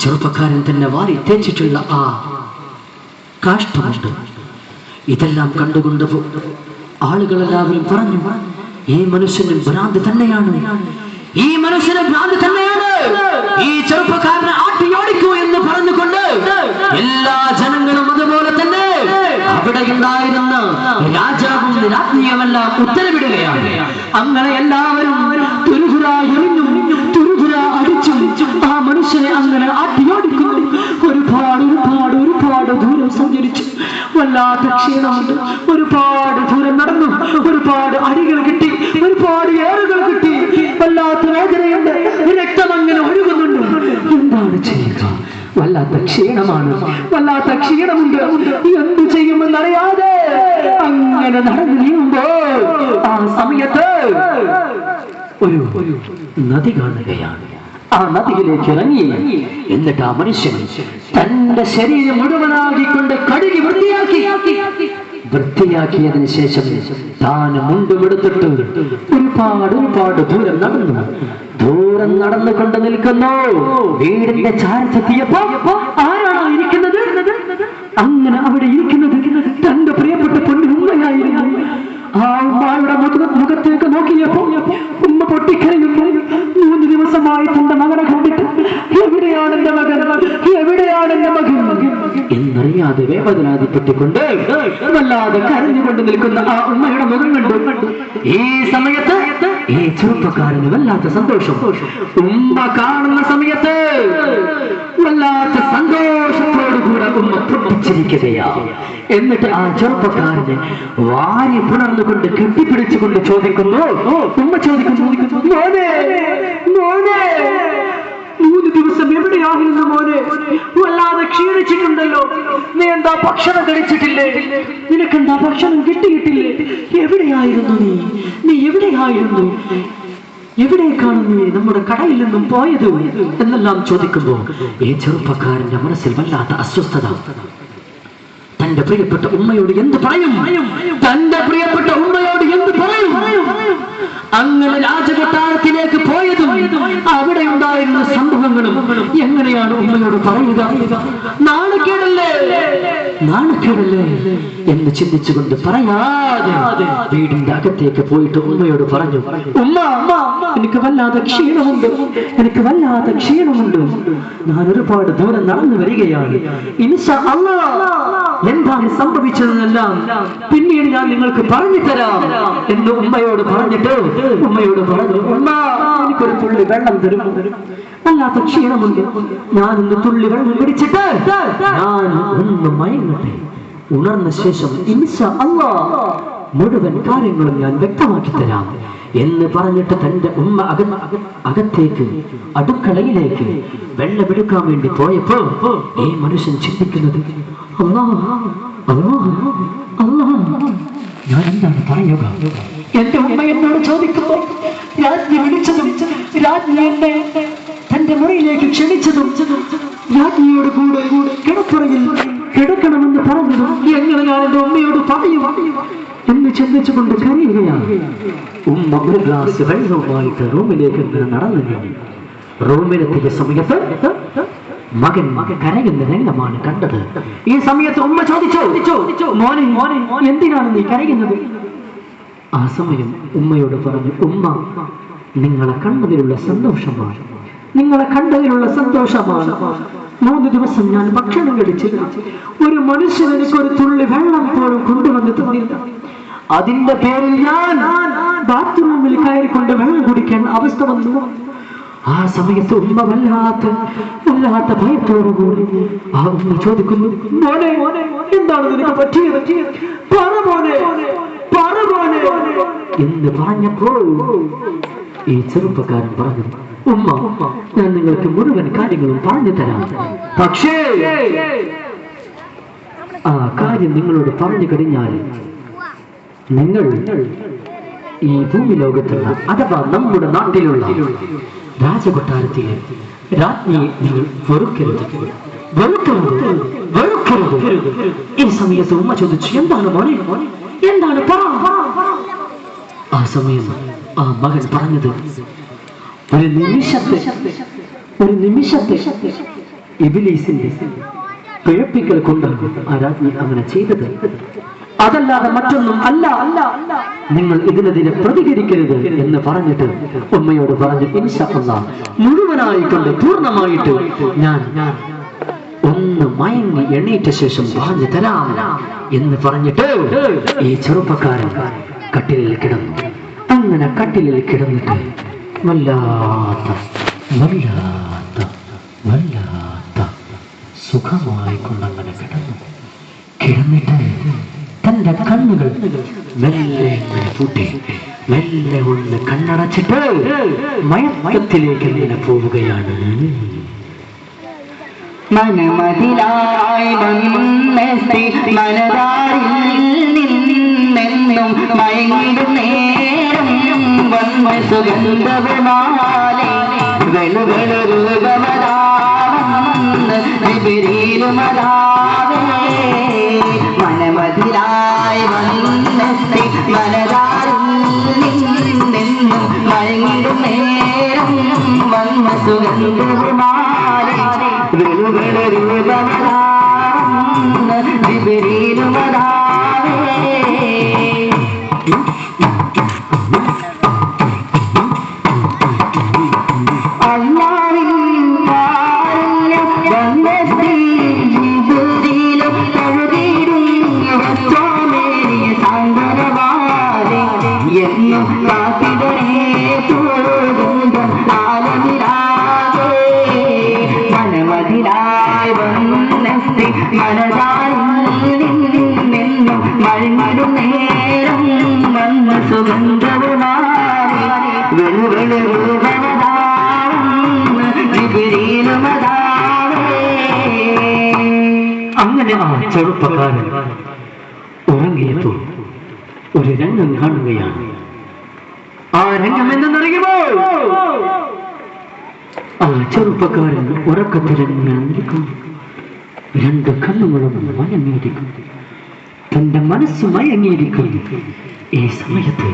ചെറുപ്പക്കാരൻ തന്നെ വാരി തേച്ചിട്ടുള്ള ആ കാഷ്ടമുണ്ട്. ഇതെല്ലാം കണ്ടുകൊണ്ട് ആളുകളെല്ലാവരും പറഞ്ഞു, ഈ മനുഷ്യന് ഭ്രാന്ത് തന്നെയാണ്, ഈ മനുഷ്യന് ഭ്രാന്ത് തന്നെയാണ്, ഈ ചെറുപ്പക്കാരനെ ആട്ടിയോടിക്കൂ എന്ന് പറഞ്ഞുകൊണ്ട് എല്ലാ ജനങ്ങളും അതുപോലെ തന്നെ അവിടെ ഉണ്ടായിരുന്ന രാജാവും രാജ്ഞിയുമെല്ലാം ഉത്തരവിടുകയാണ്. അങ്ങനെ എല്ലാവരും തുരുതുര എറിഞ്ഞും തുരുതുര അടിച്ചും ആ മനുഷ്യനെ അങ്ങനെ ആട്ടിയോടിക്കുന്നു. ഒരുപാട് ദൂരം സഞ്ചരിച്ചു, വല്ലാത്ത ക്ഷീണമുണ്ട്. ഒരുപാട് ദൂരം നടന്നു, ഒരുപാട് അടികൾ കിട്ടി, ഒരുപാട് ഏറുകൾ കിട്ടി, വല്ലാത്ത വേദനയുണ്ട്, രക്തം അങ്ങനെ ഒഴുകുന്നുണ്ട്. എന്താണ് ചെയ്യുക? വല്ലാത്ത ക്ഷീണമാണ്, വല്ലാത്ത ക്ഷീണമുണ്ട്. എന്ത് ചെയ്യുമെന്നറിയാതെ അങ്ങനെ നടന്നു നീങ്ങുമ്പോൾ ആ സമയത്ത് ഒരു നദി കാണുകയാണ്. ആ നദിയിലേക്ക് ഇറങ്ങി എന്നിട്ട് ആ മനുഷ്യൻ തന്റെ ശരീരം മുഴുവനാക്കിക്കൊണ്ട് കഴുകി വൃത്തിയാക്കിയതിനു ശേഷം താൻ മുണ്ടുമെടുത്തിട്ട് ഒരുപാട് ദൂരം നടന്നുകൊണ്ട് നിൽക്കുന്നു. വീടിന്റെ ചാരത്തെത്തിയപ്പോ ആരാണോ ഇരിക്കുന്നത്? അങ്ങനെ അവിടെ ഇരിക്കുന്നത് തന്റെ പ്രിയപ്പെട്ട പൊന്നുമ്മയായിരുന്നു. ആ ഉമ്മയുടെ മുഖത്തേക്ക് നോക്കിയപ്പോ ഉമ്മ പൊട്ടിക്കരയുന്നു. 3 ദിവസമായി തന്റെ മകനെ കണ്ടിട്ട് എവിടെയാണ് എന്റെ മകൻ എന്നറിയാതെ വേദനാധിപ്പെട്ടുകൊണ്ട് വല്ലാതെ കരഞ്ഞുകൊണ്ട് നിൽക്കുന്ന ആ ഉമ്മയുടെ മുഖം കണ്ടു. ഈ സമയത്ത് ഈ ചെറുപ്പക്കാരന് വല്ലാത്ത സന്തോഷം. ഉമ്മ കാണുന്ന സമയത്ത് വല്ലാത്ത സന്തോഷത്തോടുകൂടെ ഉമ്മ പൊട്ടിച്ചിരിക്കുകയാണ്. എന്നിട്ട് ആ ചെറുപ്പക്കാരനെ വാരി പുണർന്നുകൊണ്ട് കെട്ടിപ്പിടിച്ചുകൊണ്ട് ചോദിക്കുന്നു, ഉമ്മ ചോദിക്കുന്നു, മോനെ 3 ദിവസം എവിടെയായിരുന്നു മോനെ? വല്ലാതെ ക്ഷീണിച്ചിട്ടുണ്ടല്ലോ, നീ എന്താ ഭക്ഷണം കഴിച്ചിട്ടില്ലേ? നിനക്കെന്താ ഭക്ഷണം കിട്ടിയിട്ടില്ലേ? എവിടെയായിരുന്നു നീ എവിടെയായിരുന്നു? എവിടേക്കാണ് നീ നമ്മുടെ കടയിൽ നിന്നും പോയത് എന്നെല്ലാം ചോദിക്കുമ്പോൾ ഈ ചെറുപ്പക്കാരന്റെ മനസ്സിൽ വല്ലാത്ത അസ്വസ്ഥത. തന്റെ പ്രിയപ്പെട്ട ഉമ്മയോട് എന്ത് പറയും? അങ്ങനെ രാജകൊട്ടാരത്തിലേക്ക് പോയതും അവിടെ ഉണ്ടായിരുന്ന സംഭവങ്ങളും എങ്ങനെയാണ് ഉമ്മയോട് പറയുക? നാണക്കേടല്ലേ എന്ന് ചിന്തിച്ചുകൊണ്ട് പറയാതെ വീടിന്റെ അകത്തേക്ക് പോയിട്ട് ഉമ്മയോട് പറഞ്ഞു, ഉമ്മ എനിക്ക് വല്ലാതെ ക്ഷീണമുണ്ട്, ഞാൻ ഒരുപാട് ദൂരം നടന്നു വരികയാണ്. ഇൻഷാ അല്ലാഹ് എന്താണ് സംഭവിച്ചതെന്നെല്ലാം പിന്നീട് ഞാൻ നിങ്ങൾക്ക് പറഞ്ഞു തരാം എന്ന് ഉമ്മയോട് പറഞ്ഞിട്ട് ഉമ്മയോട് പറഞ്ഞു, ഉമ്മ എനിക്കൊരു തുള്ളി വെള്ളം തരും, വല്ലാത്ത ക്ഷീണമുണ്ട്, ഞാനൊന്ന് തുള്ളി വെള്ളം കുടിച്ചിട്ട് ഞാൻ ഒന്ന് മയങ്ങട്ടെ, ഉണർന്ന ശേഷം ഇൻഷാ അല്ലാഹ് മുഴുവൻ കാര്യങ്ങളും ഞാൻ വ്യക്തമാക്കി തരാം എന്ന് പറഞ്ഞിട്ട് തന്റെ ഉമ്മ അകത്തേക്ക് അടുക്കളയിലേക്ക് വെള്ളമെടുക്കാൻ വേണ്ടി പോയപ്പോ ഈ മനുഷ്യൻ ചിന്തിക്കുന്നത്, ഞാൻ എന്താണ് പറയുക? എന്റെ ഉമ്മ എന്നോട് ചോദിക്കുമ്പോ രാജ്ഞി വിളിച്ചതും രാജ്ഞി എന്നെ തന്റെ മുറിയിലേക്ക് ക്ഷണിച്ചതും രാജ്ഞിയോട് കൂടെ കിടപ്പുറയിൽ കിടക്കണമെന്ന് പറഞ്ഞതും എങ്ങനെ ഞാൻ എന്റെ ഉമ്മയോട് പറയും എന്ന് ചിന്തിച്ചുകൊണ്ട് കരയുകയാണ്. ഉമ്മ ഒരു ഗ്ലാസ് വെള്ളവുമായിട്ട് റൂമിലേക്ക് നടന്നു നീങ്ങി. റൂമിലെത്തിയ സമയത്ത് മകൻ കരയുന്ന രംഗമാണ് കണ്ടത്. ഈ സമയത്ത് ഉമ്മ ചോദിച്ചു, മോനെ എന്തിനാണ് നീ കരയുന്നത്? ആ സമയം ഉമ്മയോട് പറഞ്ഞു, ഉമ്മ നിങ്ങളെ കണ്ടതിലുള്ള സന്തോഷമാണ്, 3 ദിവസം ഞാൻ ഭക്ഷണം കഴിച്ചില്ല, ഒരു മനുഷ്യൻ എനിക്കൊരു തുള്ളി വെള്ളം പോലും കൊണ്ടുവന്ന് തന്നില്ല. അതിന്റെ പേരിൽ ഞാൻ ബാത്റൂമിൽ കയറിക്കൊണ്ട് വെള്ളം കുടിക്കാൻ അവസ്ഥ വന്നു. ആ സമയത്ത് ഉമ്മ വല്ലാത്ത ഭയത്തോടുകൂടി ആ ഉമ്മ ചോദിക്കുന്നു, മോനെ എന്താണ് നിനക്ക് പറ്റിയത്? പറ മോനെ എന്ന് പറഞ്ഞപ്പോൾ ഈ ചെറുപ്പക്കാരൻ പറഞ്ഞു, ഉമ്മ ഞാൻ നിങ്ങൾക്ക് മുഴുവൻ കാര്യങ്ങളും പറഞ്ഞു തരാം, പക്ഷേ ആ കാര്യം നിങ്ങളോട് പറഞ്ഞു കഴിഞ്ഞാൽ നിങ്ങൾ ഈ ഭൂമി ലോകത്തുള്ള അഥവാ നമ്മുടെ നാട്ടിലുള്ള രാജകൊട്ടാരത്തിലെ രാജ്ഞിയെ നിങ്ങൾ വെറുക്കരുത്. ഈ സമയത്ത് ഉമ്മ ചോദിച്ചു, എന്താണ് മോനെ, എന്താണ് പറ. ആ സമയം ആ മകൻ പറഞ്ഞത്, ഒരു നിമിഷത്തെ ഇബ്ലീസിന്റെ പിഴപ്പിക്കൽ കൊണ്ട് ആ രാജ്ഞി അങ്ങനെ ചെയ്തത്. അതല്ലാതെ മറ്റൊന്നും അല്ല. നിങ്ങൾ ഇതിനെതിരെ പ്രതികരിക്കരുത് എന്ന് പറഞ്ഞിട്ട് ഉമ്മയോട് പറഞ്ഞു, ഇൻഷാ അല്ലാഹ് മുഴുവനായിക്കൊണ്ട് പൂർണ്ണമായിട്ട് ഞാൻ ഒന്ന് മയങ്ങി എണീറ്റ ശേഷം പറഞ്ഞു തരാം എന്ന് പറഞ്ഞിട്ട് ഈ ചെറുപ്പക്കാരൻ കട്ടിലിൽ കിടന്നു. അങ്ങനെ കട്ടിലിൽ കിടന്നിട്ട് വല്ലാത്ത സുഖമായി കൊണ്ടങ്ങനെ കിടന്നിട്ട് തന്റെ കണ്ണുകൾ മെല്ലെ പൂട്ടി മെല്ലെ ഒന്ന് കണ്ണടച്ചിട്ട് മയക്കത്തിലേക്ക് ഇങ്ങനെ പോവുകയാണ്. മനമതിലായി വന്നെത്തി മനതാരിൽ നിന്നെന്നും മയങ്ങിടും നേരം വന്ന സുഗന്ധവുമാലെ വെളുവെളുരൂപമതാവന്ന് ജിബ്രീലുമതാവേ. മനമതിലായി വന്നെത്തി മനതാരിൽ നിന്നെന്നും മയങ്ങിടും നേരം വന്ന സുഗന്ധവുമാലെ അങ്ങനെ ആ ചെറുപ്പക്കാരൻ ഉറങ്ങിയപ്പോൾ ഒരു രംഗം കാണുകയാണ്. ആ രംഗം എന്തെന്നറിയുമോ? ആ ചെറുപ്പക്കാരൻ ഉറക്കത്തിലിരിക്കും, രണ്ട് കണ്ണുകളും മയങ്ങിയിരിക്കും, തന്റെ മനസ്സ് മയങ്ങിയിരിക്കും. ഈ സമയത്ത്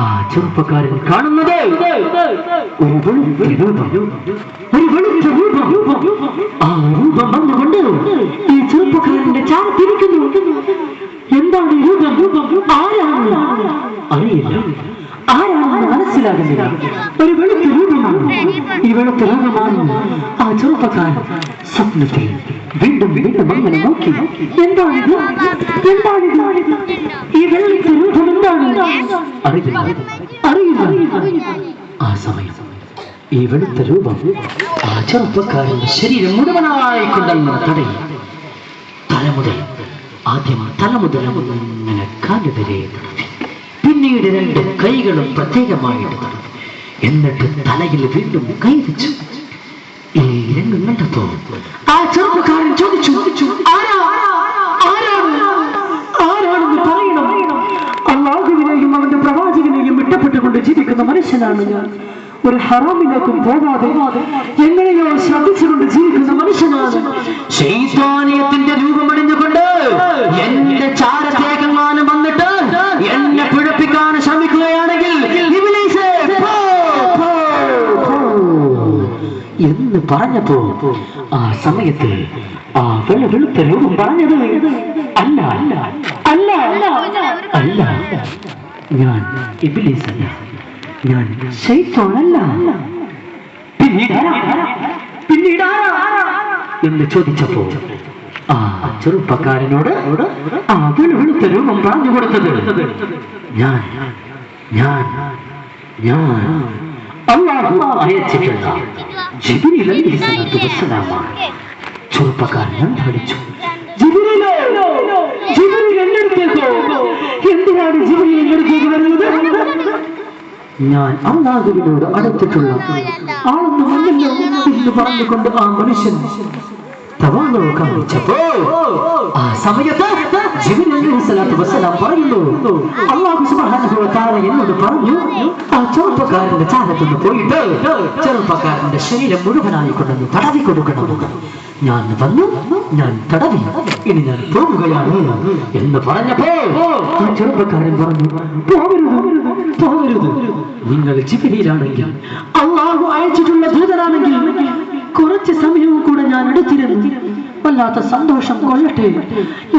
ആ ചെറുപ്പക്കാരൻ കാണുന്നത് ഒരു വെളുത്ത രൂപം. ആ രൂപം വന്നുകൊണ്ട് ഈ ചെറുപ്പക്കാരന്റെ ചാരത്തിരിക്കുന്നു. എന്താണ് രൂപം? ആരാണ് അറിയില്ല, ആരാണെന്ന് മനസ്സിലാകുന്നില്ല. ഒരു വെളുത്ത രൂപമാണ്. ഈ വെളുത്ത രൂപമാണ് ആ ചെറുപ്പക്കാരൻ സ്വപ്നത്തിൽ വീണ്ടും അങ്ങനെ നോക്കി. എന്താണിത്? ഈ വെളുത്ത രൂപം എന്താണ്? അറിയില്ല. ആ സമയം ഈ വെളുത്ത രൂപം ആ ചെറുപ്പക്കാരന്റെ ശരീരം മുഴുവനായി കൊണ്ടങ്ങനെ തടയും. തലമുതൽ അങ്ങനെ കാലുവരെ തടവി. പിന്നീട് രണ്ട് കൈകളും പ്രത്യേകമായിട്ട് തടവി. എന്നിട്ട് തലയിൽ വീണ്ടും കൈ വെച്ചു. ഈ രംഗം കണ്ടപ്പോ ആ ചെറുപ്പക്കാരൻ ചോദിച്ചു, ആരാണെന്ന് പറയണം. അല്ലാഹുവിനെയും അവന്റെ പ്രവാചകനെയും ഇഷ്ടപ്പെട്ടുകൊണ്ട് ജീവിക്കുന്ന മനുഷ്യനാണ് ഞാൻ. ഒരു ഹറാമിലേക്കും പോകാതെ എങ്ങനെയോ ശ്രദ്ധിച്ചുകൊണ്ട് ജീവിക്കുന്ന മനുഷ്യനാണ്. ശൈത്താനിയത്തിന്റെ രൂപമണിഞ്ഞുകൊണ്ട് എന്റെ ചാരത്തേക്കെങ്ങാനും വന്നിട്ട് എന്നെ പിഴപ്പിക്കാൻ ശ്രമിക്കുകയാണെങ്കിൽ എന്ന് പറഞ്ഞപ്പോ ആ സമയത്ത് ആ വെളുത്ത രൂപം പറഞ്ഞത് അല്ല, ഞാൻ ഇബ്ലീസ് അല്ല, ഞാൻ ശൈത്താനല്ല. പിന്നീട് എന്ന് ചോദിച്ചപ്പോ ആ ചെറുപ്പക്കാരനോട് ആ വെളുത്ത രൂപം പറഞ്ഞു കൊടുത്തത് ഞാൻ അല്ലാഹു അയച്ചിട്ടുള്ള ജിബ്രീൽ അലൈഹിസ്സലാത്തു വസ്സലാമാണ്. ചെറുപ്പക്കാരൻ പഠിച്ചു, ജിബ്രീൽ എന്റെ അടുത്തേക്കോ? എന്തിനാണ് ജിബ്രീൽ എന്റെ അടുത്തേക്ക് വരുന്നത്? ഞാൻ അല്ലാഹുവിനോട് അടുത്തിട്ടുള്ള ആളൊന്നുമല്ലോ എന്ന് പറഞ്ഞുകൊണ്ട് ആ മനുഷ്യൻ കാണിച്ചപ്പോ ആ സമയത്ത് ജിബ്രീൽ അലൈഹിസ്സലാത്തു വസ്സലാം പറയുന്നു, അല്ലാഹു സുബ്ഹാനഹു വ തആല എന്നോട് പറഞ്ഞു, ആ ചെറുപ്പക്കാരന്റെ ചാരത്തൊന്ന് പോയിട്ട് ചെറുപ്പക്കാരന്റെ ശരീരം മുഴുവനായി കൊണ്ടൊന്ന് തടവി കൊടുക്കണമെന്ന്. ഞാൻ വന്നു, ഞാൻ തടവി, ഇനി ഞാൻ പോകുകയാണ് എന്ന് പറഞ്ഞപ്പോ ആ ചെറുപ്പക്കാരൻ പറഞ്ഞു, പോകരുത്. നിങ്ങൾ ജിബ്രീലാണെങ്കിൽ അല്ലാഹു അയച്ചിട്ടുള്ള ദൂതനാണെങ്കിൽ കുറച്ച് സമയവും കൂടെ ഞാൻ എടുത്തിരുന്നു. വല്ലാത്ത സന്തോഷം കൊള്ളട്ടെ,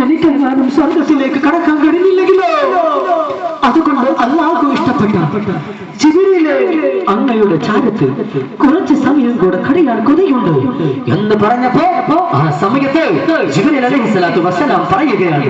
എനിക്കെങ്ങാനും സ്വർഗത്തിലേക്ക് കടക്കാൻ കഴിഞ്ഞില്ലെങ്കിലോ? അതുകൊണ്ട് അല്ലാഹു ഇഷ്ടപ്പെട്ട ജിബ്രീലേ, അങ്ങയുടെ ചാരത്ത് കുറച്ച് സമയം കൂടെ കഴിയാൻ കൊതിയുണ്ട് എന്ന് പറഞ്ഞപ്പോ ആ സമയത്ത് ജിബ്രീൽ അലൈഹിസ്സലാത്തു വസ്സലാം പറയുകയാണ്,